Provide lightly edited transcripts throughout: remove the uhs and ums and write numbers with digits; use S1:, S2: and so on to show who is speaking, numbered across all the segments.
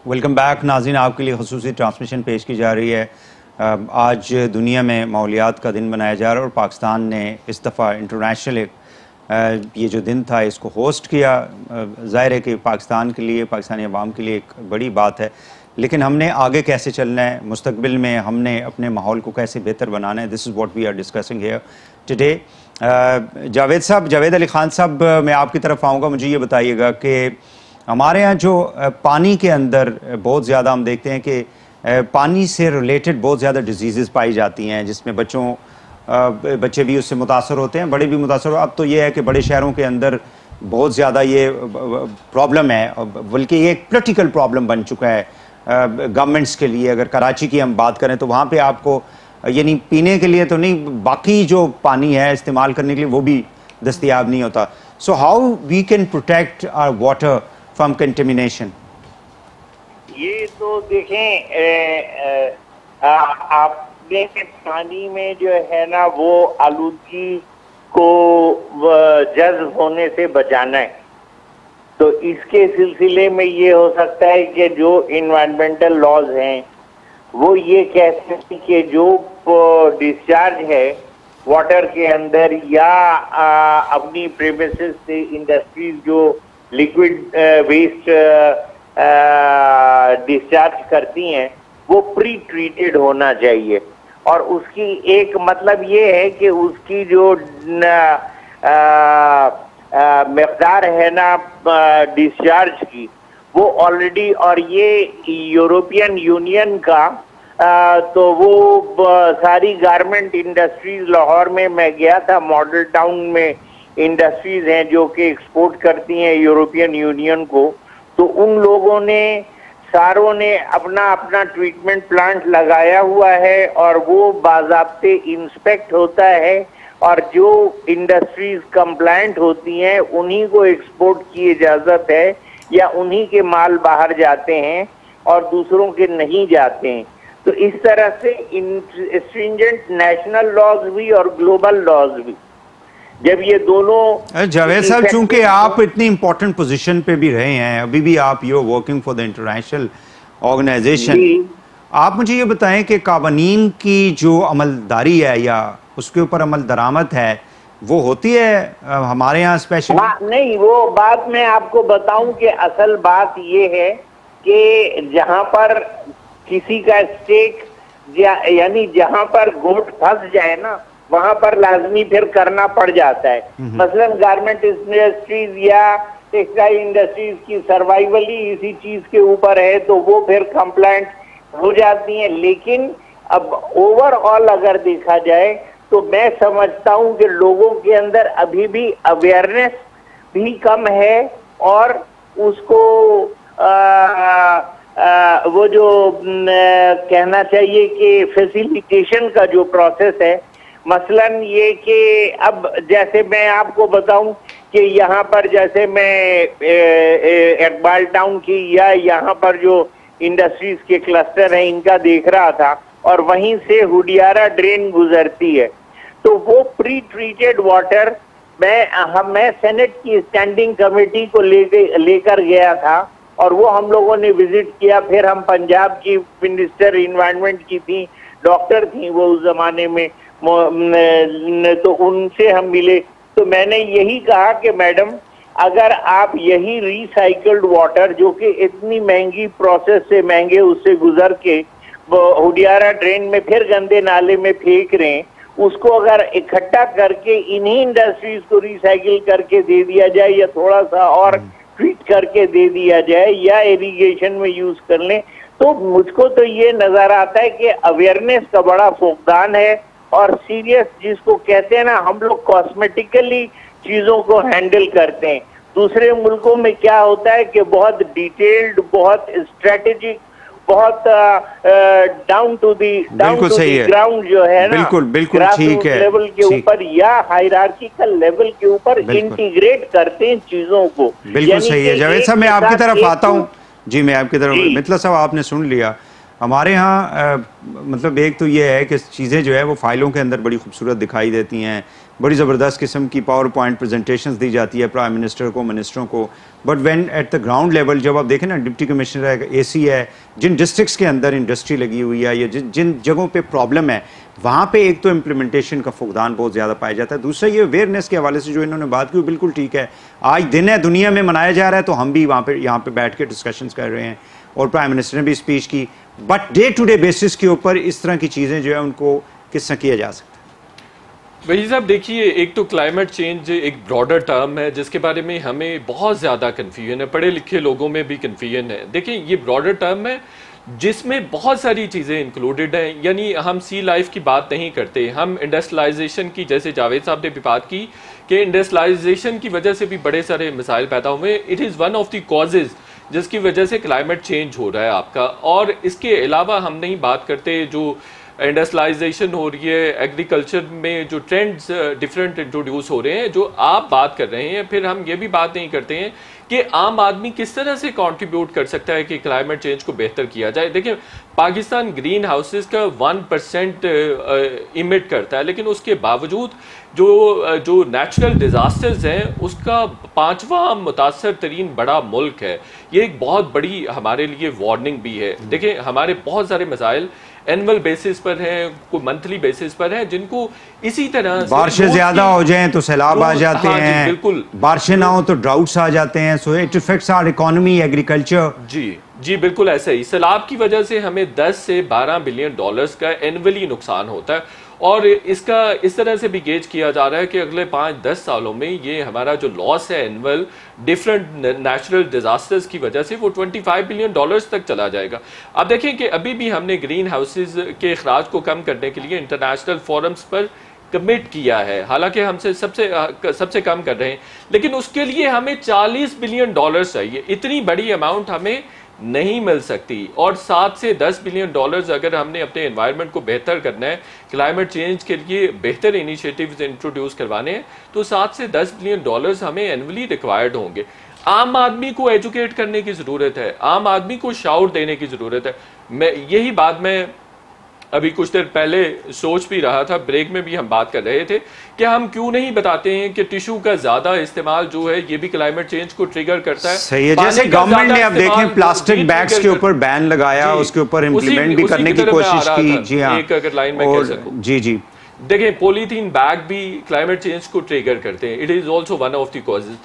S1: Welcome back नाज़रीन, आपके लिए ख़ुसूसी ट्रांसमिशन पेश की जा रही है। आज दुनिया में माहौलियात का दिन मनाया जा रहा है और पाकिस्तान ने इस दफ़ा इंटरनेशनल ये जो दिन था इसको होस्ट किया। ज़ाहिर है कि पाकिस्तान के लिए, पाकिस्तानी अवाम के लिए एक बड़ी बात है, लेकिन हमने आगे कैसे चलना है, मुस्तकबिल में हमने अपने माहौल को कैसे बेहतर बनाना है, this is what we are discussing here today. Javed साहब, जावेद अली ख़ान साहब, मैं आपकी तरफ आऊँगा। मुझे ये बताइएगा कि हमारे यहाँ जो पानी के अंदर बहुत ज़्यादा हम देखते हैं कि पानी से रिलेटेड बहुत ज़्यादा डिजीज़ पाई जाती हैं, जिसमें बच्चे भी उससे मुतासर होते हैं, बड़े भी मुतासर हो। अब तो ये है कि बड़े शहरों के अंदर बहुत ज़्यादा ये प्रॉब्लम है, बल्कि ये एक पोलिटिकल प्रॉब्लम बन चुका है गवर्नमेंट्स के लिए। अगर कराची की हम बात करें तो वहाँ पे आपको यानी पीने के लिए तो नहीं, बाकी जो पानी है इस्तेमाल करने के लिए वो भी दस्तयाब नहीं होता। So how we can protect our water from contamination?
S2: ये तो देखें, आपने पानी में जो है ना वो आलूदगी को जज्ब होने से बचाना है। तो इसके सिलसिले में ये हो सकता है कि जो इन्वायरमेंटल लॉज हैं वो ये कहते हैं कि जो डिस्चार्ज है वाटर के अंदर या अपनी प्रेमिसेस से इंडस्ट्रीज जो लिक्विड वेस्ट डिस्चार्ज करती हैं वो प्री ट्रीटेड होना चाहिए। और उसकी एक मतलब ये है कि उसकी जो मकदार है ना डिस्चार्ज की वो ऑलरेडी, और ये यूरोपियन यूनियन का तो वो सारी गारमेंट इंडस्ट्रीज, लाहौर में मैं गया था, मॉडल टाउन में इंडस्ट्रीज हैं जो कि एक्सपोर्ट करती हैं यूरोपियन यूनियन को। तो उन लोगों ने सारों ने अपना अपना ट्रीटमेंट प्लांट लगाया हुआ है और वो बाज़ाब्ते इंस्पेक्ट होता है, और जो इंडस्ट्रीज कंप्लायंट होती हैं उन्हीं को एक्सपोर्ट की इजाज़त है या उन्हीं के माल बाहर जाते हैं और दूसरों के नहीं जाते हैं। तो इस तरह से स्ट्रिंजेंट नेशनल लॉज भी और ग्लोबल लॉज भी, जब ये दोनों।
S1: जावेद साहब, चूंकि आप इतनी इंपॉर्टेंट पोजीशन पे भी रहे हैं, अभी भी आप you working for the international organization, आप मुझे ये बताएं कि कानून की जो अमलदारी है या उसके ऊपर अमल दरामद है वो होती है हमारे यहाँ स्पेशल?
S2: नहीं, वो बात मैं आपको बताऊं कि असल बात ये है कि जहां पर किसी का स्टेक यानी जहां पर गोट फंस जाए ना वहां पर लाजमी फिर करना पड़ जाता है। मसलन गारमेंट इंडस्ट्रीज या टेक्सटाइल इंडस्ट्रीज की सर्वाइवल ही इसी चीज के ऊपर है तो वो फिर कंप्लायंट हो जाती हैं। लेकिन अब ओवरऑल अगर देखा जाए तो मैं समझता हूं कि लोगों के अंदर अभी भी अवेयरनेस भी कम है, और उसको वो जो कहना चाहिए कि फैसिलिटेशन का जो प्रोसेस है, मसलन ये कि अब जैसे मैं आपको बताऊं कि यहाँ पर जैसे मैं इकबाल टाउन की या यहाँ पर जो इंडस्ट्रीज के क्लस्टर हैं इनका देख रहा था, और वहीं से हुडियारा ड्रेन गुजरती है, तो वो प्री ट्रीटेड वाटर मैं सेनेट की स्टैंडिंग कमेटी को लेकर गया था और वो हम लोगों ने विजिट किया। फिर हम पंजाब की मिनिस्टर इन्वायरमेंट की थी, डॉक्टर थी वो उस जमाने में, तो उनसे हम मिले। तो मैंने यही कहा कि मैडम, अगर आप यही रिसाइकल्ड वाटर जो कि इतनी महंगी प्रोसेस से महंगे उससे गुजर के हुडियारा ड्रेन में फिर गंदे नाले में फेंक रहे हैं, उसको अगर इकट्ठा करके इन्हीं इंडस्ट्रीज को रिसाइकिल करके दे दिया जाए या थोड़ा सा और ट्रीट करके दे दिया जाए या इरिगेशन में यूज कर लें, तो मुझको तो ये नजर आता है कि अवेयरनेस का बड़ा फुकदान है। और सीरियस जिसको कहते हैं ना, हम लोग कॉस्मेटिकली चीजों को हैंडल करते हैं। दूसरे मुल्कों में क्या होता है कि बहुत डिटेल्ड, बहुत स्ट्रेटेजिक, बहुत डाउन टू दी ग्राउंड जो है ना,
S1: बिल्कुल ठीक है,
S2: लेवल के ऊपर या हायरार्किकल लेवल के ऊपर इंटीग्रेट करते हैं चीजों को।
S1: बिल्कुल सही है। जावेद साहब, मैं आपकी तरफ आता हूँ। जी, मैं आपकी तरफ, मितला साहब आपने सुन लिया। हमारे यहाँ मतलब एक तो ये है कि चीज़ें जो है वो फाइलों के अंदर बड़ी खूबसूरत दिखाई देती हैं, बड़ी ज़बरदस्त किस्म की पावर पॉइंट प्रेजेंटेशंस दी जाती है प्राइम मिनिस्टर को, मिनिस्टरों को, but when at the ground level जब आप देखें ना, डिप्टी कमिश्नर है, एसी है, जिन डिस्ट्रिक्ट्स के अंदर इंडस्ट्री लगी हुई है या जिन जगहों पे प्रॉब्लम है, वहाँ पे एक तो इम्प्लीमेंटेशन का फुकदान बहुत ज़्यादा पाया जाता है। दूसरा ये अवेयरनेस के हवाले से जो इन्होंने बात की, बिल्कुल ठीक है। आज दिन है, दुनिया में मनाया जा रहा है, तो हम भी यहाँ पे बैठ के डिस्कशंस कर रहे हैं और प्राइम मिनिस्टर ने भी स्पीच की, but day to day basis के ऊपर इस तरह की चीज़ें जो है उनको किस तरह किया जा सकता है?
S3: वही साहब देखिए, एक तो क्लाइमेट चेंज एक ब्रॉडर टर्म है जिसके बारे में हमें बहुत ज़्यादा कन्फ्यूजन है, पढ़े लिखे लोगों में भी कन्फ्यूजन है। देखिए ये ब्रॉडर टर्म है जिसमें बहुत सारी चीज़ें इंक्लूडेड हैं, यानी हम सी लाइफ की बात नहीं करते, हम इंडस्ट्रियलाइजेशन की, जैसे जावेद साहब ने भी बात की कि इंडस्ट्रियलाइजेशन की वजह से भी बड़े सारे मिसाइल पैदा हुए। It is one of the causes जिसकी वजह से क्लाइमेट चेंज हो रहा है आपका। और इसके अलावा हम नहीं बात करते जो इंडस्ट्रियलाइजेशन हो रही है, एग्रीकल्चर में जो ट्रेंड्स डिफरेंट इंट्रोड्यूस हो रहे हैं जो आप बात कर रहे हैं, फिर हम ये भी बात नहीं करते हैं कि आम आदमी किस तरह से कंट्रीब्यूट कर सकता है कि क्लाइमेट चेंज को बेहतर किया जाए। देखिए पाकिस्तान ग्रीन हाउसेस का 1% इमिट करता है, लेकिन उसके बावजूद जो नेचुरल डिजास्टर्स हैं उसका 5वां मुतासर तरीन बड़ा मुल्क है। ये एक बहुत बड़ी हमारे लिए वार्निंग भी है। देखिए हमारे बहुत सारे मसाइल एनुअल बेसिस पर हैं, कोई मंथली बेसिस पर हैं, जिनको इसी तरह
S1: बारिशें ज्यादा हो जाएं तो सैलाब आ जाते हैं,
S3: बिल्कुल
S1: बारिशें ना हो तो ड्राउट्स आ जाते हैं, so it affects our economy, agriculture.
S3: जी बिल्कुल ऐसा ही। सैलाब की वजह से हमें 10 से 12 बिलियन डॉलर्स का एनुअली नुकसान होता है, और इसका इस तरह से भी गेज किया जा रहा है कि अगले 5-10 सालों में ये हमारा जो लॉस है एनुअल डिफरेंट नेचुरल डिजास्टर्स की वजह से वो 25 बिलियन डॉलर्स तक चला जाएगा। अब देखें कि अभी भी हमने ग्रीन हाउसेज के अखराज को कम करने के लिए इंटरनेशनल फोरम्स पर कमिट किया है, हालांकि हमसे सबसे कम कर रहे हैं, लेकिन उसके लिए हमें 40 बिलियन डॉलर्स चाहिए। इतनी बड़ी अमाउंट हमें नहीं मिल सकती, और 7 से 10 बिलियन डॉलर्स अगर हमने अपने एनवायरनमेंट को बेहतर करना है, क्लाइमेट चेंज के लिए बेहतर इनिशिएटिव्स इंट्रोड्यूस करवाने हैं, तो 7 से 10 बिलियन डॉलर्स हमें एनुअली रिक्वायर्ड होंगे। आम आदमी को एजुकेट करने की ज़रूरत है, आम आदमी को शाउट देने की ज़रूरत है। यही बात मैं अभी कुछ देर पहले सोच भी रहा था, ब्रेक में भी हम बात कर रहे थे कि हम क्यों नहीं बताते हैं कि टिश्यू का ज्यादा इस्तेमाल जो है ये भी क्लाइमेट चेंज को ट्रिगर करता है।
S1: सही है, जैसे गवर्नमेंट ने अब देखें प्लास्टिक बैग्स के ऊपर बैन लगाया, उसके ऊपर इम्प्लीमेंट भी करने की कोशिश की। जी हाँ,
S3: एक अगर लाइन में कह सकूं,
S1: जी
S3: देखिए पॉलीथीन बैग भी क्लाइमेट चेंज को ट्रिगर करते हैं। It is also one of the causes.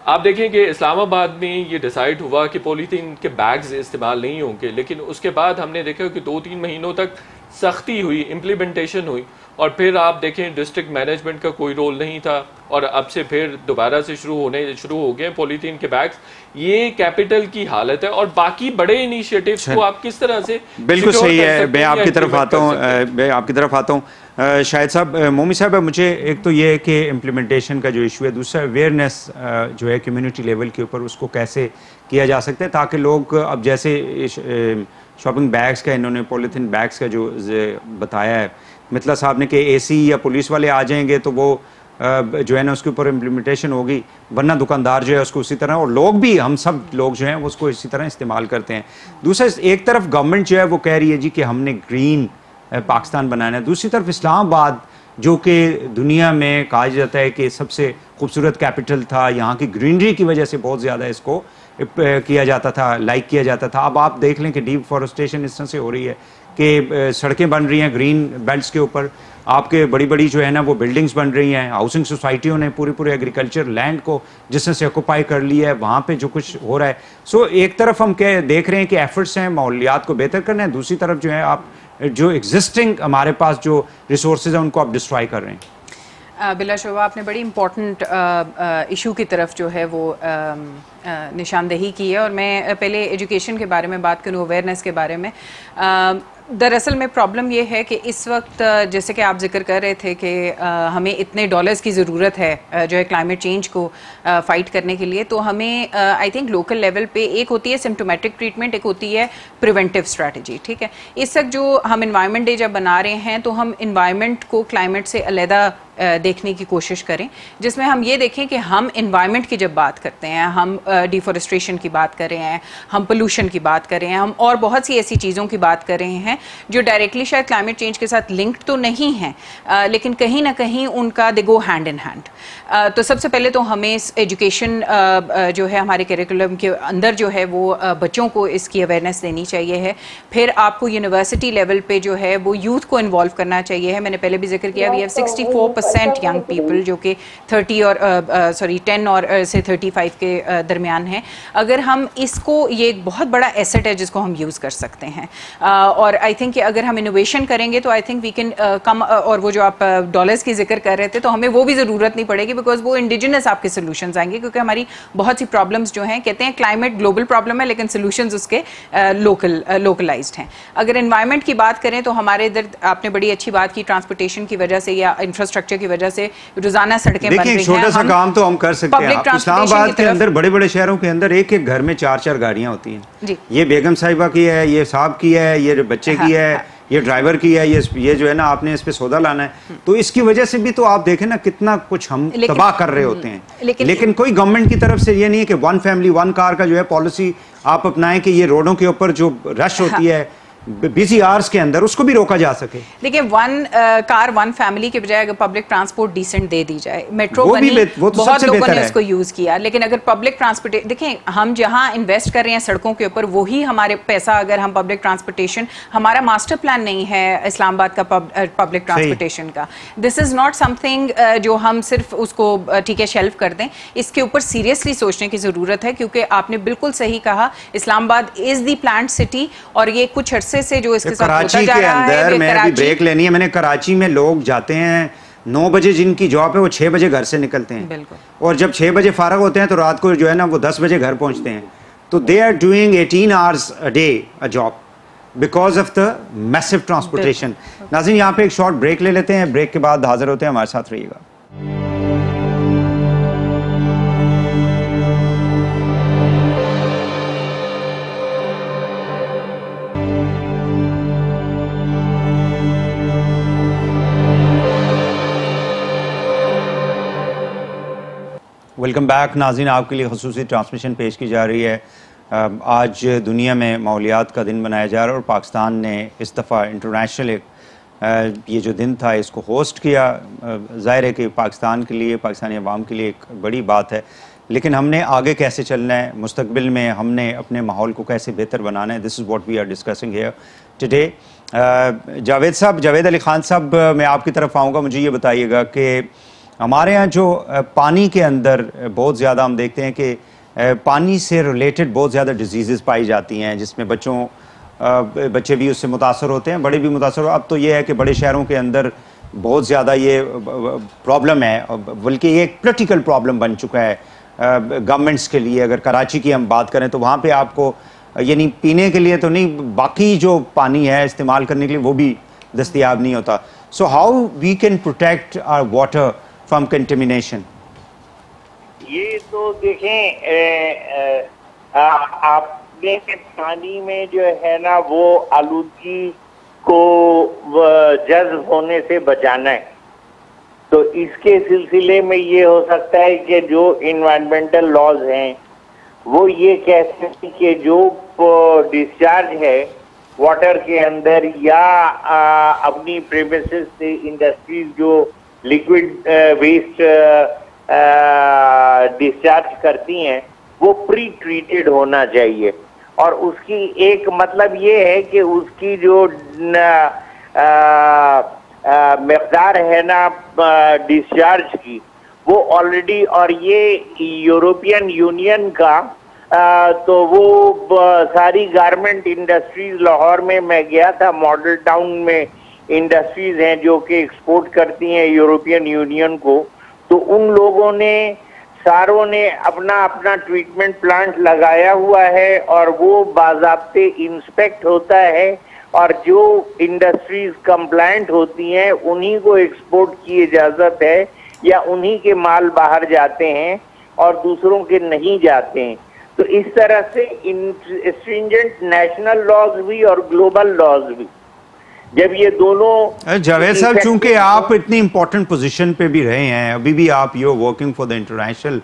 S3: आप देखें कि इस्लामाबाद में ये डिसाइड हुआ कि पॉलीथीन के बैग्स इस्तेमाल नहीं होंगे, लेकिन उसके बाद हमने देखा कि 2-3 महीनों तक सख्ती हुई, इम्प्लीमेंटेशन हुई, और फिर आप देखें डिस्ट्रिक्ट मैनेजमेंट का कोई रोल नहीं था, और अब से फिर दोबारा से शुरू हो गए पॉलीथीन के बैग्स। ये कैपिटल की हालत है, और बाकी बड़े इनिशिएटिव्स को आप किस तरह से
S1: बिल्कुल सही है। मैं आपकी तरफ आता हूँ शाहिद साहब, मोमी साहब, मुझे एक तो ये है कि इम्प्लीमेंटेशन का जो इशू है, दूसरा अवेयरनेस जो है कम्युनिटी लेवल के ऊपर उसको कैसे किया जा सकता है ताकि लोग, अब जैसे शॉपिंग बैग्स का इन्होंने पॉलीथीन बैग्स का जो बताया है मितला साहब ने कि एसी या पुलिस वाले आ जाएंगे तो वो जो है ना उसके ऊपर इम्प्लीमेंटेशन होगी, वरना दुकानदार जो है उसको उसी तरह, और लोग भी, हम सब लोग जो हैं वो उसको इसी तरह इस्तेमाल करते हैं। दूसरा, एक तरफ गवर्नमेंट जो है वो कह रही है जी कि हमने ग्रीन पाकिस्तान बनाना है, दूसरी तरफ इस्लामाबाद जो कि दुनिया में कहा जाता है कि सबसे खूबसूरत कैपिटल था, यहाँ की ग्रीनरी की वजह से बहुत ज़्यादा इसको किया जाता था, लाइक किया जाता था। अब आप देख लें कि डिफॉरेस्टेशन इस तरह से हो रही है कि सड़कें बन रही हैं ग्रीन बेल्ट्स के ऊपर, आपके बड़ी बड़ी जो है ना वो बिल्डिंग्स बन रही हैं, हाउसिंग सोसाइटियों ने पूरे एग्रीकल्चर लैंड को जिसने से ऑक्यूपाई कर लिया है, वहाँ पे जो कुछ हो रहा है। सो एक तरफ हम देख रहे हैं कि एफर्ट्स हैं माहौलियात को बेहतर करना है, दूसरी तरफ जो है आप जो एग्जिस्टिंग हमारे पास जो रिसोर्सेज हैं उनको आप डिस्ट्रॉय कर रहे हैं।
S4: बिलाशुबा आपने बड़ी इम्पॉर्टेंट इशू की तरफ जो है वो निशानदेही की है, और मैं पहले एजुकेशन के बारे में बात करूँ, अवेयरनेस के बारे में। दरअसल में प्रॉब्लम ये है कि इस वक्त जैसे कि आप जिक्र कर रहे थे कि हमें इतने डॉलर्स की ज़रूरत है जो है क्लाइमेट चेंज को फ़ाइट करने के लिए, तो हमें आई थिंक लोकल लेवल पे एक होती है सिम्टोमेटिक ट्रीटमेंट, एक होती है प्रिवेंटिव स्ट्रैटेजी। ठीक है, इस वक्त जो हम इन्वायरमेंट डे जब बना रहे हैं तो हम इन्वायरमेंट को क्लाइमेट से अलहदा देखने की कोशिश करें, जिसमें हम ये देखें कि हम इन्वायरमेंट की जब बात करते हैं, हम डिफॉरेस्ट्रेशन की बात कर रहे हैं, हम पोल्यूशन की बात कर रहे हैं, हम और बहुत सी ऐसी चीज़ों की बात कर रहे हैं जो डायरेक्टली शायद क्लाइमेट चेंज के साथ लिंक्ड तो नहीं है, लेकिन कहीं ना कहीं उनका दे गो हैंड इन हैंड। तो सबसे पहले तो हमें एजुकेशन जो है हमारे करिकुलम के अंदर जो है वो बच्चों को इसकी अवेयरनेस देनी चाहिए है। फिर आपको यूनिवर्सिटी लेवल पे जो है वो यूथ को इन्वॉल्व करना चाहिए है। मैंने पहले भी जिक्र किया, वी हैव 64% यंग पीपल जो कि 10 और से 35 के दरमियान हैं। अगर हम इसको, ये एक बहुत बड़ा एसेट है जिसको हम यूज़ कर सकते हैं, और आई थिंक कि अगर हम इनोवेशन करेंगे तो I think we can come, और वो जो आप डॉलर्स की जिक्र कर रहे थे तो हमें वो भी ज़रूरत नहीं पड़ेगी, बिकॉज वो इंडिजिनस आपके सोल्यूशंस आएंगे, क्योंकि हमारी बहुत सी प्रॉब्लम्स जो हैं, कहते हैं क्लाइमेट ग्लोबल प्रॉब्लम है लेकिन सोल्यूशंस उसके लोकलाइज्ड हैं। अगर एनवायरनमेंट की बात करें तो हमारे इधर आपने बड़ी अच्छी बात की, ट्रांसपोर्टेशन की वजह से या इंफ्रास्ट्रक्चर की वजह से रोजाना सड़कें बन रही हैं।
S1: छोटा सा काम तो हम कर सकते हैं। इस्लामाबाद के अंदर, बड़े बड़े शहरों के अंदर एक एक घर में 4-4 गाड़ियां होती हैं। ये बेगम साहिबा की है, ये साहब की है, ये बच्चे की है, ये ड्राइवर की है, ये जो है ना आपने इस पे सौदा लाना है। तो इसकी वजह से भी तो आप देखें ना कितना कुछ हम तबाह कर रहे होते हैं। लेकिन कोई गवर्नमेंट की तरफ से ये नहीं है कि 1 फैमिली 1 कार का जो है पॉलिसी आप अपनाएं कि ये रोडों के ऊपर जो रश होती है बिजी आवर्स के अंदर, उसको भी रोका जा सके।
S4: देखिए 1 कार 1 फैमिली के बजाय अगर पब्लिक ट्रांसपोर्ट डिसेंट दे दी जाए, मेट्रो बनी,
S1: वो तो
S4: बहुत लोगों ने उसको यूज किया, लेकिन अगर पब्लिक ट्रांसपोर्टेशन, देखें हम जहां इन्वेस्ट कर रहे हैं सड़कों के ऊपर, वही हमारे पैसा, अगर हम पब्लिक ट्रांसपोर्टेशन, हमारा मास्टर प्लान नहीं है इस्लामाबाद का पब्लिक ट्रांसपोर्टेशन का, दिस इज नॉट समथिंग जो हम सिर्फ उसको ठीक है शेल्फ कर दें, इसके ऊपर सीरियसली सोचने की जरूरत है, क्योंकि आपने बिल्कुल सही कहा, Islamabad is the plant city, और ये कुछ अरसे से जो इसके साथ होता जा रहा है।
S1: कराची के अंदर मैं अभी ब्रेक लेनी है, मैंने कराची में लोग जाते हैं 9 बजे, जिनकी जॉब है वो 6 बजे घर से निकलते हैं, और जब 6 बजे फारग होते हैं तो रात को जो है ना वो 10 बजे घर पहुंचते हैं। तो they are doing 18 hours a day a job because of the massive transportation. नाज़रीन, यहाँ पे एक शॉर्ट ब्रेक ले लेते हैं, ब्रेक के बाद हाजिर होते हैं, हमारे साथ रहिएगा। वेलकम बैक नाज़रीन, आपके लिए ख़ुसूसी ट्रांसमिशन पेश की जा रही है। आज दुनिया में माहौलियात का दिन मनाया जा रहा है और पाकिस्तान ने इस दफ़ा इंटरनेशनल ये जो दिन था इसको होस्ट किया। ज़ाहिर है कि पाकिस्तान के लिए, पाकिस्तानी अवाम के लिए एक बड़ी बात है, लेकिन हमने आगे कैसे चलना है, मुस्तकबिल में हमने अपने माहौल को कैसे बेहतर बनाना है, this is what we are discussing here today. Javed साहब, जावेद अली ख़ान साहब, मैं आपकी तरफ आऊँगा। मुझे ये बताइएगा कि हमारे यहाँ जो पानी के अंदर बहुत ज़्यादा हम देखते हैं कि पानी से रिलेटेड बहुत ज़्यादा डिजीज़ पाई जाती हैं, जिसमें बच्चे भी उससे मुतासर होते हैं, बड़े भी मुतासर हो। अब तो ये है कि बड़े शहरों के अंदर बहुत ज़्यादा ये प्रॉब्लम है, बल्कि ये एक पोलिटिकल प्रॉब्लम बन चुका है गवर्नमेंट्स के लिए। अगर कराची की हम बात करें तो वहाँ पे आपको यानी पीने के लिए तो नहीं, बाकी जो पानी है इस्तेमाल करने के लिए वो भी दस्तयाब नहीं होता। So how we can protect our water from contamination?
S2: ये तो देखें, आपने पानी में जो है ना वो आलूदगी को जज्ब होने से बचाना है। तो इसके सिलसिले में ये हो सकता है कि जो इन्वायरमेंटल लॉज हैं वो ये कहते हैं कि जो डिस्चार्ज है वाटर के अंदर या अपनी प्रेमिसेस से इंडस्ट्रीज जो लिक्विड वेस्ट डिस्चार्ज करती हैं वो प्री ट्रीटेड होना चाहिए। और उसकी एक मतलब ये है कि उसकी जो मकदार है ना डिस्चार्ज की वो ऑलरेडी, और ये यूरोपियन यूनियन का तो वो सारी गारमेंट इंडस्ट्रीज, लाहौर में मैं गया था, मॉडल टाउन में इंडस्ट्रीज हैं जो कि एक्सपोर्ट करती हैं यूरोपियन यूनियन को। तो उन लोगों ने सारों ने अपना अपना ट्रीटमेंट प्लांट लगाया हुआ है और वो बाज़ाब्ते इंस्पेक्ट होता है, और जो इंडस्ट्रीज कंप्लायंट होती हैं उन्हीं को एक्सपोर्ट की इजाज़त है या उन्हीं के माल बाहर जाते हैं और दूसरों के नहीं जाते हैं। तो इस तरह से स्ट्रिंजेंट नेशनल लॉज भी और ग्लोबल लॉज भी, जब ये दोनों।
S1: जावेद साहब, चूंकि आप इतनी इंपॉर्टेंट पोजीशन पे भी रहे हैं, अभी भी आप you working for the international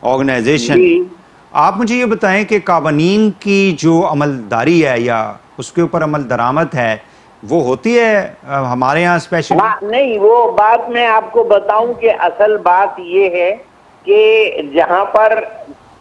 S1: organization, आप मुझे ये बताएं कि कानून की जो अमलदारी है या उसके ऊपर अमल दरामद है वो होती है हमारे यहाँ स्पेशल?
S2: नहीं, वो बात मैं आपको बताऊं कि असल बात ये है कि जहां पर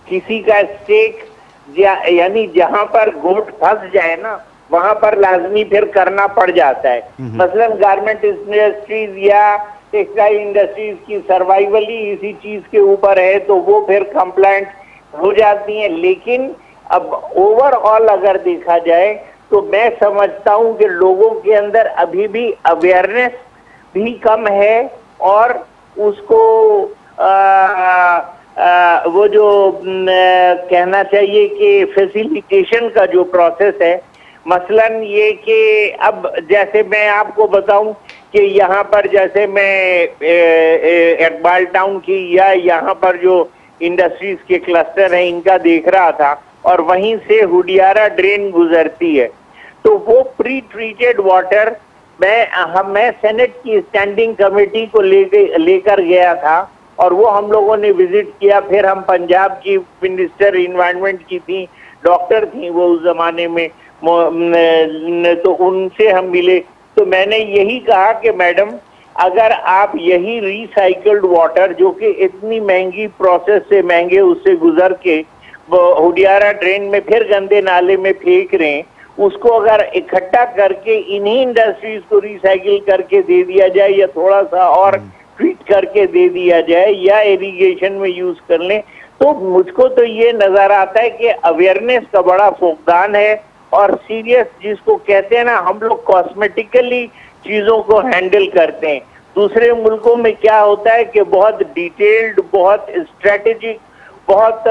S2: किसी का स्टेक यानी जहां पर गोट फंस जाए ना, वहां पर लाजमी फिर करना पड़ जाता है। मसलन गारमेंट इंडस्ट्रीज या टेक्सटाइल इंडस्ट्रीज की सर्वाइवल ही इसी चीज के ऊपर है, तो वो फिर कंप्लायंट हो जाती हैं। लेकिन अब ओवरऑल अगर देखा जाए तो मैं समझता हूं कि लोगों के अंदर अभी भी अवेयरनेस भी कम है, और उसको वो जो कहना चाहिए कि फैसिलिटेशन का जो प्रोसेस है, मसलन ये कि अब जैसे मैं आपको बताऊं कि यहाँ पर जैसे मैं इकबाल टाउन की या यहाँ पर जो इंडस्ट्रीज के क्लस्टर हैं इनका देख रहा था, और वहीं से हुडियारा ड्रेन गुजरती है, तो वो प्री ट्रीटेड वाटर मैं सेनेट की स्टैंडिंग कमेटी को लेकर गया था, और वो हम लोगों ने विजिट किया। फिर हम पंजाब की मिनिस्टर इन्वायरमेंट की थी, डॉक्टर थी वो उस जमाने में, तो उनसे हम मिले। तो मैंने यही कहा कि मैडम, अगर आप यही रिसाइकल्ड वाटर जो कि इतनी महंगी प्रोसेस से महंगे उससे गुजर के हुडियारा ड्रेन में फिर गंदे नाले में फेंक रहे हैं, उसको अगर इकट्ठा करके इन्हीं इंडस्ट्रीज को रिसाइकिल करके दे दिया जाए या थोड़ा सा और ट्रीट करके दे दिया जाए या इरिगेशन में यूज कर लें, तो मुझको तो ये नजर आता है कि अवेयरनेस का बड़ा फुकदान है। और सीरियस जिसको कहते हैं ना, हम लोग कॉस्मेटिकली चीजों को हैंडल करते हैं। दूसरे मुल्कों में क्या होता है कि बहुत डिटेल्ड, बहुत स्ट्रेटेजिक, बहुत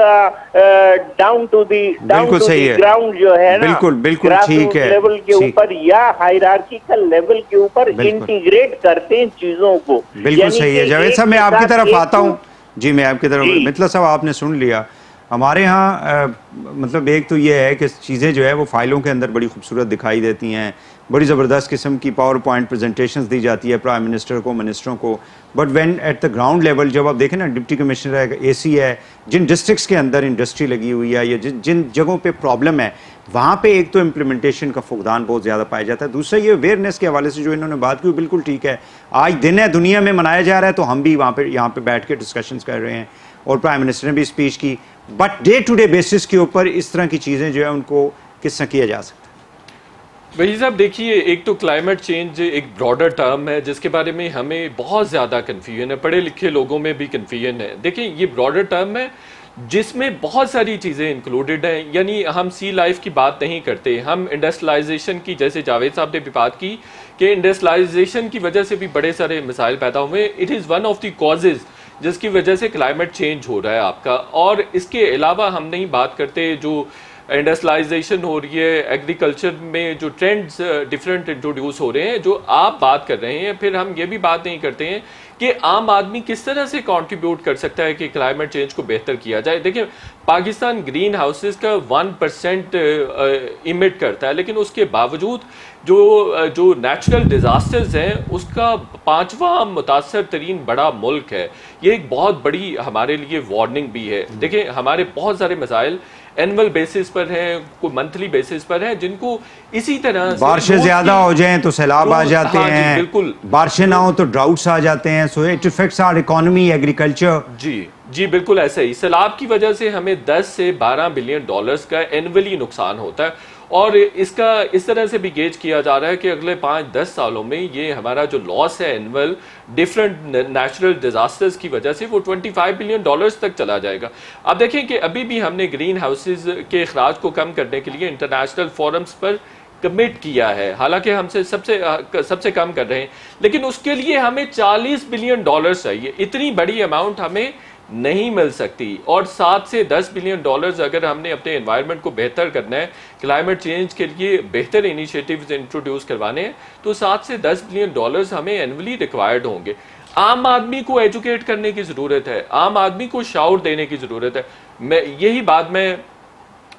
S2: डाउन टू दी ग्राउंड जो है ना,
S1: बिल्कुल ठीक है,
S2: लेवल के ऊपर या हायरार्किकल लेवल के ऊपर इंटीग्रेट करते हैं चीजों को।
S1: बिल्कुल सही है। जावेद साहब, मैं आपकी तरफ आता हूँ। जी, मैं आपकी तरफ। मितला साहब, आपने सुन लिया। हमारे यहाँ मतलब एक तो ये है कि चीज़ें जो है वो फाइलों के अंदर बड़ी खूबसूरत दिखाई देती हैं, बड़ी ज़बरदस्त किस्म की पावर पॉइंट प्रेजेंटेशंस दी जाती है प्राइम मिनिस्टर को, मिनिस्टरों को, but when at the ground level जब आप देखें ना, डिप्टी कमिश्नर है, एसी है, जिन डिस्ट्रिक्ट्स के अंदर इंडस्ट्री लगी हुई है या जिन जगहों पे प्रॉब्लम है, वहाँ पे एक तो इम्प्लीमेंटेशन का फुकदान बहुत ज़्यादा पाया जाता है। दूसरा ये अवेयरनेस के हवाले से जो इन्होंने बात की, बिल्कुल ठीक है। आज दिन है, दुनिया में मनाया जा रहा है, तो हम भी यहाँ पे बैठ के डिस्कशंस कर रहे हैं, और प्राइम मिनिस्टर ने भी स्पीच की, but day to day basis के ऊपर इस तरह की चीज़ें जो है उनको किस तरह किया जा सकता है?
S3: वही साहब, देखिए, एक तो क्लाइमेट चेंज एक ब्रॉडर टर्म है जिसके बारे में हमें बहुत ज़्यादा कन्फ्यूजन है, पढ़े लिखे लोगों में भी कन्फ्यूजन है। देखिए, ये ब्रॉडर टर्म है जिसमें बहुत सारी चीज़ें इंक्लूडेड हैं। यानी हम सी लाइफ की बात नहीं करते, हम इंडस्ट्रियलाइजेशन की, जैसे जावेद साहब ने भी बात की कि इंडस्ट्रियलाइजेशन की वजह से भी बड़े सारे मसाइल पैदा हुए। It is one of the causes जिसकी वजह से क्लाइमेट चेंज हो रहा है आपका। और इसके अलावा हम नहीं बात करते जो इंडस्ट्रियलाइजेशन हो रही है, एग्रीकल्चर में जो ट्रेंड्स डिफरेंट इंट्रोड्यूस हो रहे हैं जो आप बात कर रहे हैं, फिर हम ये भी बात नहीं करते हैं कि आम आदमी किस तरह से कंट्रीब्यूट कर सकता है कि क्लाइमेट चेंज को बेहतर किया जाए। देखिए, पाकिस्तान ग्रीन हाउसेस का 1% इमिट करता है, लेकिन उसके बावजूद जो नेचुरल डिजास्टर्स हैं उसका 5वां मुतासर तरीन बड़ा मुल्क है। ये एक बहुत बड़ी हमारे लिए वार्निंग भी है। देखिए, हमारे बहुत सारे मसाइल एनुअल बेसिस पर हैं, कोई मंथली बेसिस पर हैं, जिनको इसी तरह
S1: बारिशें ज्यादा हो जाएं तो सैलाब आ जाते हैं,
S3: बिल्कुल
S1: बारिशें ना हो तो ड्राउट्स आ जाते हैं, so it affects our economy, agriculture.
S3: जी बिल्कुल ऐसा ही। सैलाब की वजह से हमें 10 से 12 बिलियन डॉलर्स का एनुअली नुकसान होता है, और इसका इस तरह से भी गेज किया जा रहा है कि अगले 5-10 सालों में ये हमारा जो लॉस है एनुअल डिफरेंट नेचुरल डिजास्टर्स की वजह से वो 25 बिलियन डॉलर्स तक चला जाएगा। अब देखें कि अभी भी हमने ग्रीन हाउसेज के अखराज को कम करने के लिए इंटरनेशनल फोरम्स पर कमिट किया है, हालांकि हमसे सबसे कम कर रहे हैं, लेकिन उसके लिए हमें 40 बिलियन डॉलर्स चाहिए। इतनी बड़ी अमाउंट हमें नहीं मिल सकती, और 7 से 10 बिलियन डॉलर्स अगर हमने अपने एनवायरनमेंट को बेहतर करना है, क्लाइमेट चेंज के लिए बेहतर इनिशिएटिव्स इंट्रोड्यूस करवाने हैं, तो 7 से 10 बिलियन डॉलर्स हमें एनुअली रिक्वायर्ड होंगे। आम आदमी को एजुकेट करने की ज़रूरत है, आम आदमी को शाउर देने की ज़रूरत है। यही बात मैं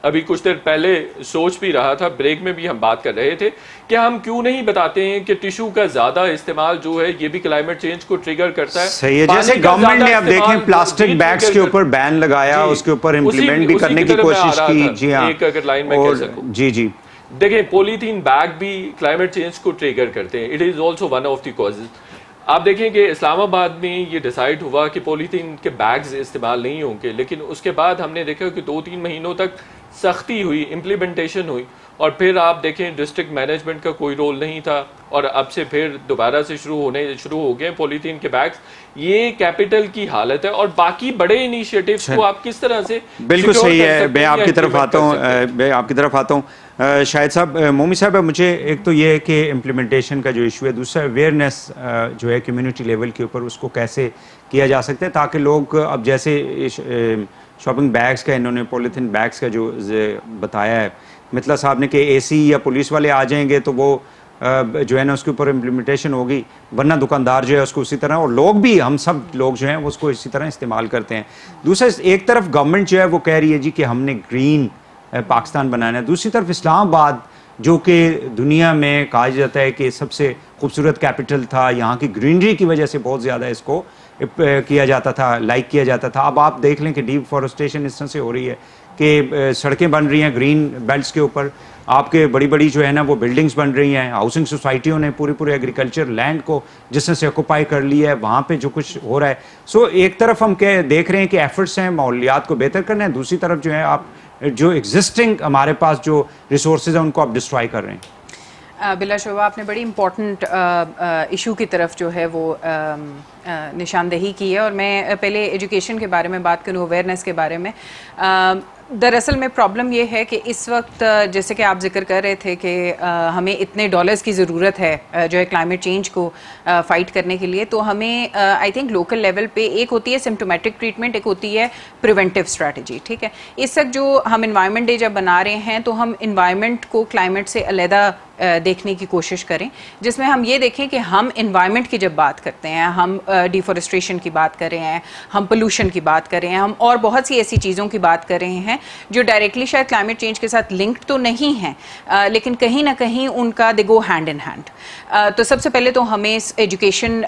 S3: अभी कुछ देर पहले सोच भी रहा था, ब्रेक में भी हम बात कर रहे थे कि हम क्यों नहीं बताते हैं कि टिश्यू का ज्यादा इस्तेमाल जो है ये भी क्लाइमेट चेंज को ट्रिगर करता है।
S1: सही है, जैसे गवर्नमेंट ने अब देखें प्लास्टिक बैग्स के ऊपर बैन लगाया, उसके ऊपर इम्प्लीमेंट भी करने की कोशिश की। जी हाँ,
S3: एक अगर लाइन में कह सकूं,
S1: जी जी
S3: देखें पॉलीथीन बैग भी क्लाइमेट चेंज को ट्रिगर करते हैं। It is also one of the causes. आप देखें कि इस्लामाबाद में ये डिसाइड हुआ कि पॉलीथीन के बैग्स इस्तेमाल नहीं होंगे, लेकिन उसके बाद हमने देखा कि 2-3 महीनों तक सख्ती हुई, इम्प्लीमेंटेशन हुई, और फिर आप देखें डिस्ट्रिक्ट मैनेजमेंट का कोई रोल नहीं था, और अब से फिर दोबारा से शुरू हो गए पॉलीथीन के बैग्स। ये कैपिटल की हालत है, और बाकी बड़े इनिशिएटिव्स को आप किस तरह से
S1: बिल्कुल सही है। मैं आपकी तरफ आता हूँ शाहिद साहब, मोमी साहब, मुझे एक तो ये है कि इम्प्लीमेंटेशन का जो इशू है, दूसरा अवेयरनेस जो है कम्युनिटी लेवल के ऊपर उसको कैसे किया जा सकता है ताकि लोग, अब जैसे शॉपिंग बैग्स का इन्होंने पॉलीथीन बैग्स का जो बताया है मितला साहब ने कि एसी या पुलिस वाले आ जाएंगे तो वो जो है ना उसके ऊपर इम्प्लीमेंटेशन होगी, वरना दुकानदार जो है उसको उसी तरह, और लोग भी, हम सब लोग जो हैं वो उसको इसी तरह इस्तेमाल करते हैं। दूसरा, एक तरफ गवर्नमेंट जो है वो कह रही है जी कि हमने ग्रीन पाकिस्तान बनाना है, दूसरी तरफ इस्लामाबाद जो कि दुनिया में कहा जाता है कि सबसे खूबसूरत कैपिटल था, यहाँ की ग्रीनरी की वजह से बहुत ज़्यादा इसको किया जाता था, लाइक किया जाता था। अब आप देख लें कि डिफॉरेस्टेशन इस तरह से हो रही है कि सड़कें बन रही हैं ग्रीन बेल्ट्स के ऊपर, आपके बड़ी बड़ी जो है ना वो बिल्डिंग्स बन रही हैं, हाउसिंग सोसाइटियों ने पूरे एग्रीकल्चर लैंड को जिस तरह से ऑक्यूपाई कर लिया है, वहाँ पे जो कुछ हो रहा है। सो एक तरफ हम देख रहे हैं कि एफर्ट्स हैं माहौलियात को बेहतर करना है, दूसरी तरफ जो है आप जो एग्जिस्टिंग हमारे पास जो रिसोर्सेज हैं उनको आप डिस्ट्रॉय कर रहे हैं।
S4: बिलाशुबा आपने बड़ी इम्पॉर्टेंट इशू की तरफ जो है वो निशानदेही की है, और मैं पहले एजुकेशन के बारे में बात करूँ, अवेयरनेस के बारे में। दरअसल में प्रॉब्लम ये है कि इस वक्त जैसे कि आप जिक्र कर रहे थे कि हमें इतने डॉलर्स की ज़रूरत है जो है क्लाइमेट चेंज को फ़ाइट करने के लिए, तो हमें आई थिंक लोकल लेवल पे एक होती है सिम्टोमेटिक ट्रीटमेंट, एक होती है प्रिवेंटिव स्ट्रैटेजी। ठीक है, इस वक्त जो हम इन्वायरमेंट डे जब बना रहे हैं तो हम इन्वायरमेंट को क्लाइमेट से अलहदा देखने की कोशिश करें, जिसमें हम ये देखें कि हम इन्वायरमेंट की जब बात करते हैं, हम डिफॉरेस्टेशन की बात कर रहे हैं, हम पोल्यूशन की बात कर रहे हैं, हम और बहुत सी ऐसी चीज़ों की बात कर रहे हैं जो डायरेक्टली शायद क्लाइमेट चेंज के साथ लिंक्ड तो नहीं हैं, लेकिन कहीं ना कहीं उनका दे गो हैंड इन हैंड। तो सबसे पहले तो हमें एजुकेशन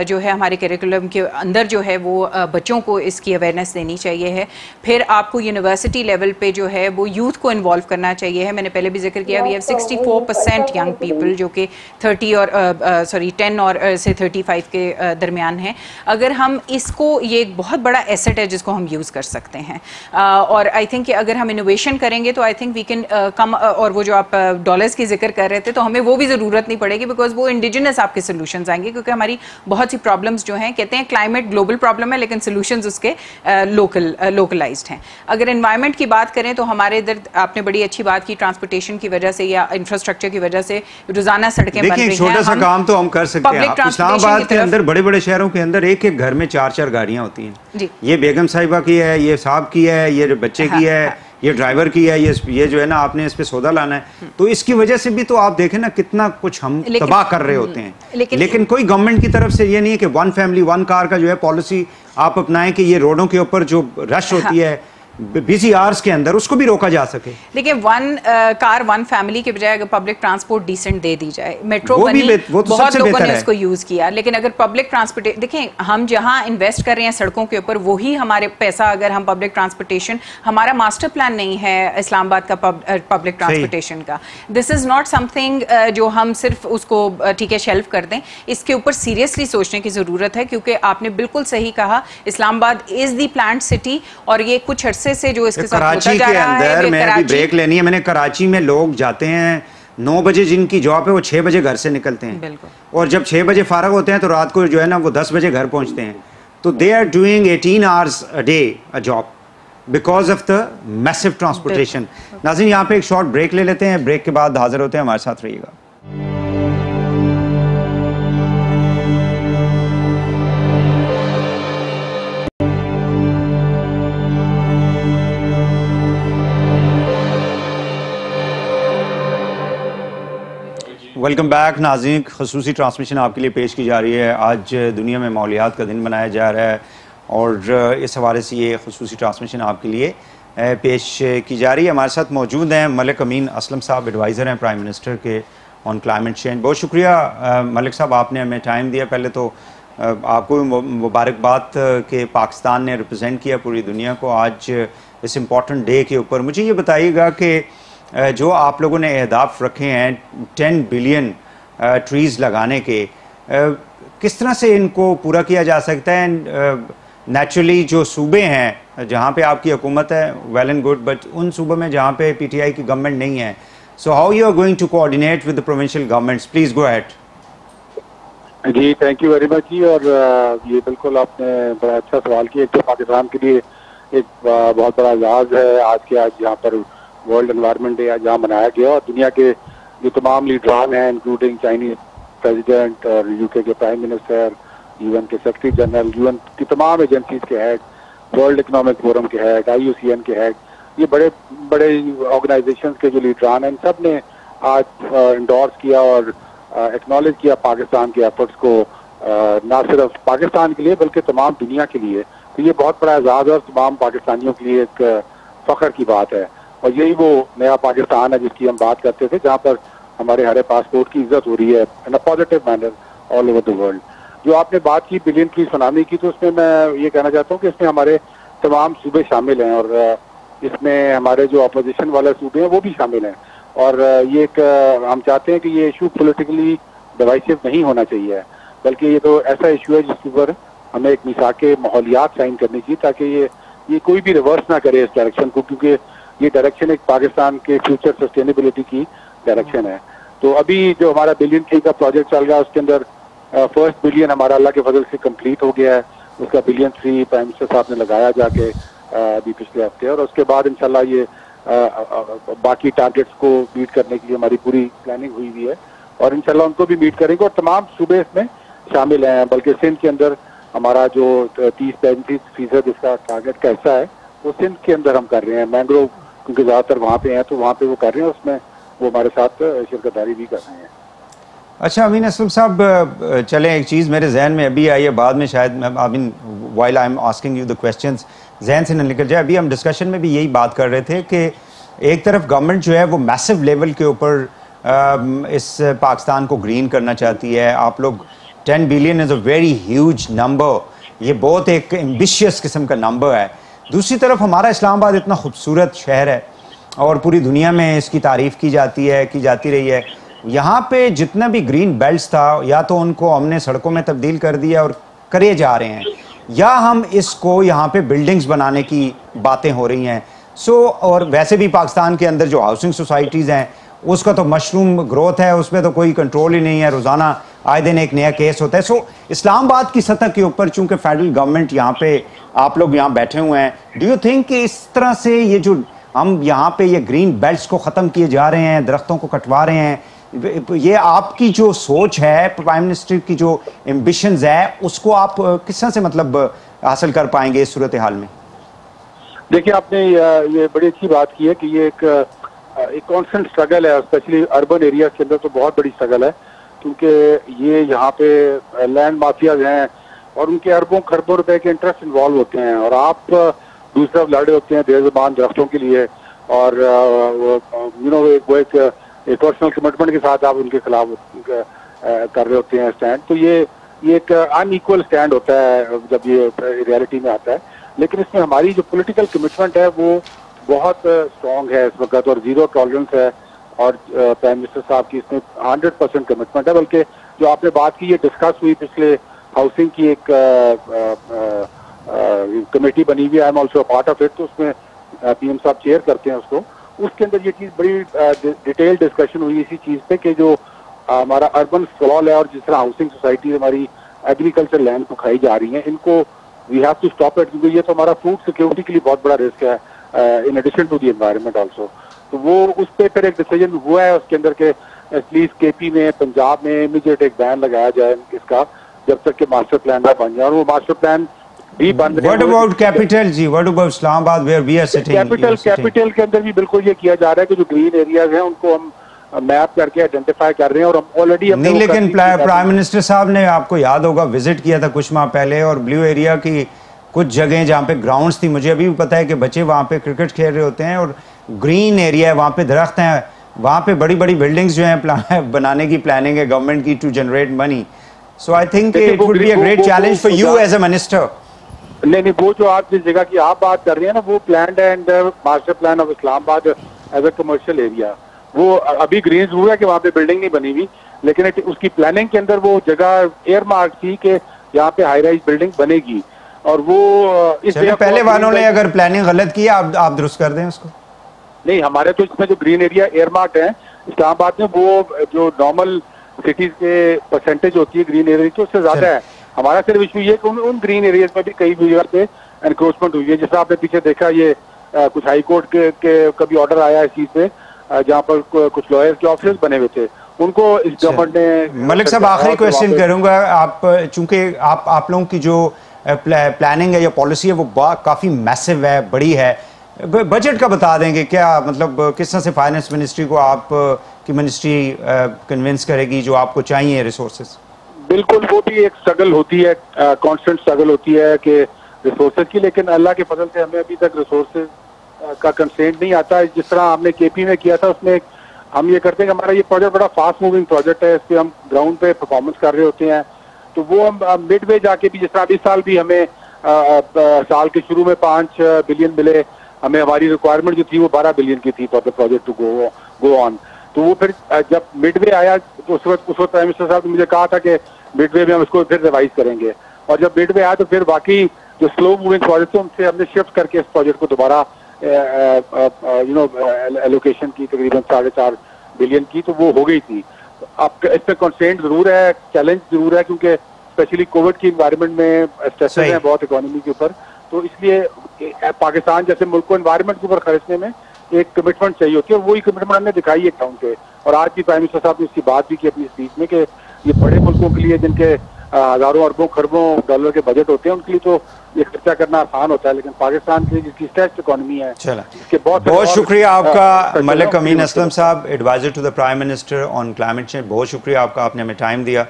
S4: जो है हमारे करिकुलम के अंदर जो है वो बच्चों को इसकी अवेयरनेस देनी चाहिए है। फिर आपको यूनिवर्सिटी लेवल पे जो है वो यूथ को इन्वॉल्व करना चाहिए है। मैंने पहले भी जिक्र किया, वी हैव 64% यंग पीपल जो कि 10 और से 35 के दरमियान हैं। अगर हम इसको, ये एक बहुत बड़ा एसेट है जिसको हम यूज़ कर सकते हैं, और आई थिंक कि अगर हम इनोवेशन करेंगे तो I think we can come. और वो जो आप डॉलर्स की जिक्र कर रहे थे, तो हमें वो भी ज़रूरत नहीं पड़ेगी, बिकॉज वो इंडिजिनस आपके सोल्यूशंस आएंगे, क्योंकि हमारी बहुत सी प्रॉब्लम्स जो हैं, कहते हैं क्लाइमेट ग्लोबल प्रॉब्लम है लेकिन सोल्यूशंस उसके लोकलाइज्ड हैं। अगर एनवायरनमेंट की बात करें तो हमारे इधर आपने बड़ी अच्छी बात की, ट्रांसपोर्टेशन की वजह से या इंफ्रास्ट्रक्चर की वजह से रोजाना सड़कें बन रही हैं।
S1: छोटा सा काम तो हम कर सकते हैं। इस्लामाबाद के अंदर बड़े बड़े शहरों के अंदर एक घर में 4-4 गाड़ियां होती हैं। ये बेगम साहिबा की है, ये साहब की है, ये बच्चे की है, ये ड्राइवर की है, ये जो है ना आपने इस पे सौदा लाना है। तो इसकी वजह से भी तो आप देखें ना कितना कुछ हम तबाह कर रहे होते हैं। लेकिन कोई गवर्नमेंट की तरफ से ये नहीं है कि 1 फैमिली 1 कार का जो है पॉलिसी आप अपनाएं कि ये रोडों के ऊपर जो रश होती है बिजी आवर्स के अंदर उसको भी रोका जा सके।
S4: लेकिन 1 कार 1 फैमिली के बजाय अगर पब्लिक ट्रांसपोर्ट डिसेंट दे दी जाए, मेट्रो बनी,
S1: वो तो
S4: बहुत लोगों ने उसको यूज किया, लेकिन अगर पब्लिक ट्रांसपोर्टेशन, देखें हम जहां इन्वेस्ट कर रहे हैं सड़कों के ऊपर, वही हमारे पैसा अगर हम पब्लिक ट्रांसपोर्टेशन, हमारा मास्टर प्लान नहीं है इस्लामाबाद का पब्लिक ट्रांसपोर्टेशन का, दिस इज नॉट समथिंग जो हम सिर्फ उसको ठीक है शेल्फ कर दें, इसके ऊपर सीरियसली सोचने की जरूरत है, क्योंकि आपने बिल्कुल सही कहा, Islamabad is the plant city, और ये कुछ अर्से से जो इसके साथ होता जा रहा है।
S1: कराची के अंदर मैं अभी ब्रेक लेनी है, मैंने कराची में लोग जाते हैं 9 बजे, जिनकी जॉब है वो 6 बजे घर से निकलते हैं, और जब 6 बजे फारग होते हैं तो रात को जो है ना वो 10 बजे घर पहुंचते हैं। तो they are doing 18 hours a day a job because of the massive transportation. नाज़रीन, यहाँ पे एक शॉर्ट ब्रेक ले लेते हैं, ब्रेक के बाद हाजिर होते हैं, हमारे साथ रहिएगा। वेलकम बैक नाज़रीन, खसूसी ट्रांसमिशन आपके लिए पेश की जा रही है। आज दुनिया में माहौलियात का दिन मनाया जा रहा है और इस हवाले से ये खसूसी ट्रांसमिशन आपके लिए पेश की जा रही है। हमारे साथ मौजूद हैं मलिक अमीन असलम साहब, एडवाइज़र हैं प्राइम मिनिस्टर के ऑन क्लाइमेट चेंज। बहुत शुक्रिया मलिक साहब, आपने हमें टाइम दिया। पहले तो आपको भी मुबारकबाद कि पाकिस्तान ने रिप्रेजेंट किया पूरी दुनिया को आज इस इम्पॉर्टेंट डे के ऊपर। मुझे ये बताइएगा कि जो आप लोगों ने अहदाफ रखे हैं 10 बिलियन ट्रीज़ लगाने के, किस तरह से इनको पूरा किया जा सकता है? नेचुरली जो सूबे हैं जहाँ पे आपकी हुकूमत है, वेल एंड गुड, बट उन सूबों में जहाँ पे PTI की गवर्नमेंट नहीं है, so how you are going to coordinate with the provincial governments? Please go ahead.
S5: जी, थैंक यू वेरी मच जी। और ये बिल्कुल आपने बड़ा अच्छा सवाल किया। एक तो पाकिस्तान के लिए एक बहुत बड़ा एजाज़ है आज यहाँ पर वर्ल्ड एनवायरनमेंट डे आज यहाँ मनाया गया, और दुनिया के जो तमाम लीडरान हैं इंक्लूडिंग चाइनीज प्रेसिडेंट और UK के प्राइम मिनिस्टर, UN के सेक्रेटरी जनरल, UN की तमाम एजेंसीज के हेड, वर्ल्ड इकोनॉमिक फोरम के हेड, IUCN के हेड, ये बड़े बड़े ऑर्गेनाइजेशंस के जो लीडरान हैं, सब ने आज इंडोर्स किया और एक्नॉलेज किया पाकिस्तान के एफर्ट्स को, ना सिर्फ पाकिस्तान के लिए बल्कि तमाम दुनिया के लिए। तो ये बहुत बड़ा एजाज़ है और तमाम पाकिस्तानियों के लिए एक फख्र की बात है। और यही वो नया पाकिस्तान है जिसकी हम बात करते थे, जहाँ पर हमारे हरे पासपोर्ट की इज्जत हो रही है in a positive manner all over the world. जो आपने बात की बिलियन ट्री सुनामी की, तो उसमें मैं ये कहना चाहता हूँ कि इसमें हमारे तमाम सूबे शामिल हैं, और इसमें हमारे जो अपोजिशन वाले सूबे हैं वो भी शामिल हैं। और ये एक हम चाहते हैं कि ये इशू पॉलिटिकली डिवाइसिव नहीं होना चाहिए, बल्कि ये तो ऐसा इशू है जिसके ऊपर हमें एक मिसाके माहौलियात साइन करनी चाहिए, ताकि ये कोई भी रिवर्स ना करे इस डायरेक्शन को, क्योंकि ये डायरेक्शन एक पाकिस्तान के फ्यूचर सस्टेनेबिलिटी की डायरेक्शन है। तो अभी जो हमारा बिलियन ट्री का प्रोजेक्ट चल रहा है, उसके अंदर फर्स्ट बिलियन हमारा अल्लाह के फजल से कंप्लीट हो गया है। उसका बिलियन ट्री प्राइम मिनिस्टर साहब ने लगाया जाके अभी पिछले हफ्ते, और उसके बाद इंशाल्लाह ये बाकी टारगेट्स को मीट करने के लिए हमारी पूरी प्लानिंग हुई हुई है, और इंशाल्लाह उनको भी मीट करेंगे। और तमाम सूबे इसमें शामिल हैं, बल्कि सिंध के अंदर हमारा जो 30-35% इसका टारगेट का हिस्सा है वो सिंध के अंदर हम कर रहे हैं। मैंग्रोव क्योंकि ज़्यादातर वहाँ पे हैं, तो वहाँ पे वो कर रहे हैं, उसमें वो हमारे साथ शिरकतदारी भी कर रहे हैं।
S1: अच्छा अमीन असलम साहब, चलें, एक चीज़ मेरे जहन में अभी आई है, बाद में शायद I mean while I am asking you the questions जहन से न निकल जाए। अभी हम डिस्कशन में भी यही बात कर रहे थे कि एक तरफ गवर्नमेंट जो है वो मैसिव लेवल के ऊपर इस पाकिस्तान को ग्रीन करना चाहती है। आप लोग 10 billion is a very huge number, ये बहुत एक एम्बिशियस किस्म का नंबर है। दूसरी तरफ हमारा इस्लामाबाद इतना खूबसूरत शहर है और पूरी दुनिया में इसकी तारीफ़ की जाती रही है। यहाँ पे जितना भी ग्रीन बेल्ट्स था, या तो उनको हमने सड़कों में तब्दील कर दिया और करे जा रहे हैं, या हम इसको यहाँ पे बिल्डिंग्स बनाने की बातें हो रही हैं। और वैसे भी पाकिस्तान के अंदर जो हाउसिंग सोसाइटीज़ हैं उसका तो मशरूम ग्रोथ है, उसमें तो कोई कंट्रोल ही नहीं है, रोज़ाना आए दिन एक नया केस होता है। इस्लामाबाद की सतह के ऊपर चूंकि फेडरल गवर्नमेंट यहाँ पे, आप लोग यहाँ बैठे हुए हैं, डू यू थिंक कि इस तरह से ये जो हम यहाँ पे ये ग्रीन बेल्ट्स को ख़त्म किए जा रहे हैं, दरख्तों को कटवा रहे हैं, ये आपकी जो सोच है, प्राइम मिनिस्टर की जो एम्बिशंस है, उसको आप किस तरह से मतलब हासिल कर पाएंगे इस सूरत हाल में?
S5: देखिए, आपने ये बड़ी अच्छी बात की है कि ये एक कॉन्स्टेंट स्ट्रगल है, स्पेशली अर्बन एरिया के अंदर तो बहुत बड़ी स्ट्रगल है, क्योंकि ये यहाँ पे लैंड माफियाज हैं और उनके अरबों खरबों रुपए के इंटरेस्ट इन्वॉल्व होते हैं, और आप दूसरा लड़े होते हैं देर-ए-ज़बान दरख्तों के लिए, और वो एक पर्सनल कमिटमेंट के साथ आप उनके खिलाफ कर रहे होते हैं स्टैंड। तो ये एक अनइक्वल स्टैंड होता है जब ये रियलिटी में आता है, लेकिन इसमें हमारी जो पॉलिटिकल कमिटमेंट है वो बहुत स्ट्रॉन्ग है इस वक्त, और जीरो टॉलरेंस है, और प्राइम मिनिस्टर साहब की इसमें 100% कमिटमेंट है। बल्कि जो आपने बात की, ये डिस्कस हुई पिछले हाउसिंग की एक कमेटी बनी हुई है, I am also part of it, तो उसमें PM साहब चेयर करते हैं उसको। उसके अंदर ये चीज़ बड़ी डिटेल डिस्कशन हुई इसी चीज़ पे कि जो हमारा अर्बन स्क्रॉल है और जिस तरह हाउसिंग सोसाइटी हमारी एग्रीकल्चर लैंड को खाई जा रही है, इनको we have to stop it, क्योंकि ये तो हमारा फूड सिक्योरिटी के लिए बहुत बड़ा रिस्क है, in addition to the environment also. तो वो उस पर फिर एक डिसीजन हुआ है उसके अंदर के एटलीस्ट KP में, पंजाब में इमीडिएट एक बैन लगाया जाए इसका, जब तक कि मास्टर प्लान ना बन जाए, और वो मास्टर प्लान भी बन रहे हैं।
S1: What about capital जी? What about Islamabad where we are sitting?
S5: Capital के अंदर भी बिल्कुल ये किया जा रहा है कि जो ग्रीन एरियाज हैं उनको हम मैप करके आइडेंटिफाई कर रहे हैं, और हम ऑलरेडी
S1: नहीं, लेकिन प्राइम मिनिस्टर साहब ने, आपको याद होगा, विजिट किया था कुछ माह पहले, और ब्लू एरिया की कुछ जगह जहाँ पे ग्राउंड्स थी, मुझे अभी भी पता है कि बच्चे वहाँ पे क्रिकेट खेल रहे होते हैं और ग्रीन एरिया है, वहाँ पे दरख्त हैं, वहाँ पे बड़ी बड़ी बिल्डिंग्स जो हैं बनाने की प्लानिंग है गवर्नमेंट की to generate money. So I think it would be a great challenge for you as a minister.
S5: नहीं, वो जो आप जिस जगह की आप बात कर रहे हैं ना, वो planned and master plan of Islamabad as a commercial area. वो अभी ग्रीन जरूर है कि वहाँ पे बिल्डिंग नहीं बनी हुई, लेकिन उसकी प्लानिंग के अंदर वो जगह एयर मार्क थी कि यहाँ पे हाई राइज बिल्डिंग बनेगी. और वो इस
S1: पहले वालों ने अगर प्लानिंग गलत की आप दुरुस्त कर दें उसको. नहीं,
S5: हमारे तो इसमें जो ग्रीन एरिया एयर मार्क है इस्लामाबाद में, वो जो नॉर्मल सिटीज के परसेंटेज होती है ग्रीन एरिया की, उससे ज्यादा है. हमारा सिर्फ इशू ये कि उन ग्रीन एरियाज में भी कई जगह पे एनक्रोचमेंट हुई है. जैसे आपने पीछे देखा, ये कुछ हाई कोर्ट के कभी ऑर्डर आया इस चीज पे, जहाँ पर कुछ लॉयर्स के ऑफिस बने हुए थे, उनको इस गवर्नमेंट ने.
S1: मलिक साहब, आखिरी क्वेश्चन करूंगा. आप चूंकि आप लोगों की जो प्लानिंग है या पॉलिसी है वो काफी मैसिव है, बड़ी है, बजट का बता देंगे क्या? मतलब किस तरह से फाइनेंस मिनिस्ट्री को आप की मिनिस्ट्री कन्विंस करेगी जो आपको चाहिए रिसोर्सेज?
S5: बिल्कुल, वो भी एक स्ट्रगल होती है, कांस्टेंट स्ट्रगल होती है कि रिसोर्सेज की, लेकिन अल्लाह के फजल से हमें अभी तक रिसोर्सेज का कंस्ट्रेंट नहीं आता. जिस तरह हमने केपी में किया था, उसमें हम ये करते हैं कि हमारा ये प्रोजेक्ट बड़ा फास्ट मूविंग प्रोजेक्ट है, इस पर हम ग्राउंड पे परफॉर्मेंस कर रहे होते हैं. तो वो हम मिड वे जाके भी, जिस तरह इस साल भी हमें साल के शुरू में 5 बिलियन मिले, हमें हमारी रिक्वायरमेंट जो थी वो 12 बिलियन की थी for the project to go on. तो वो फिर जब मिडवे आया तो उस वक्त प्राइम मिनिस्टर साहब ने मुझे कहा था कि मिडवे में हम इसको फिर रिवाइज करेंगे. और जब मिडवे आया तो फिर बाकी जो स्लो मूविंग प्रोजेक्ट थे उनसे हमने शिफ्ट करके इस प्रोजेक्ट को दोबारा एलोकेशन की तकरीबन 4.5 बिलियन की, तो वो हो गई थी. अब इसमें कंस्ट्रेंट जरूर है, चैलेंज जरूर है, क्योंकि स्पेशली कोविड की एनवायरनमेंट में स्ट्रेसेस हैं बहुत इकोनॉमी के ऊपर. तो इसलिए पाकिस्तान जैसे मुल्क को एनवायरनमेंट के ऊपर खर्चने में एक कमिटमेंट चाहिए होती है, और वही कमिटमेंट हमने दिखाई है टाउन पे. और आज भी प्राइम मिनिस्टर साहब ने इसकी बात भी की अपनी स्पीच में कि ये बड़े मुल्कों के लिए जिनके हजारों अरबों खरबों डॉलर के बजट होते हैं, उनके लिए तो ये खर्चा करना आसान होता है, लेकिन पाकिस्तान के लिए जिसकी स्ट्रेस्ड इकोनॉमी है, इसके बहुत
S1: शुक्रिया आपका मलिक अमीन असलम साहब, adviser to the prime minister on climate change. बहुत शुक्रिया आपका, आपने हमें टाइम दिया.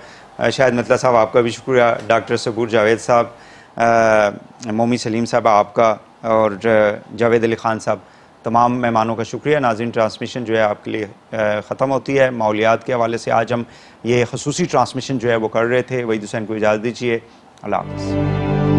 S1: शायद मतला साहब आपका भी शुक्रिया, डॉक्टर सबूर जावेद साहब, मोमी सलीम साहब आपका, और जावेद अली ख़ान साहब, तमाम मेहमानों का शुक्रिया. नाज़रीन, ट्रांसमिशन जो है आपके लिए ख़त्म होती है. माहौलियात के हवाले से आज हम ये खसूसी ट्रांसमिशन जो है वो कर रहे थे. वहीद हुसैन को इजाज़त दीजिए. अल्लाह हाफ़िज़.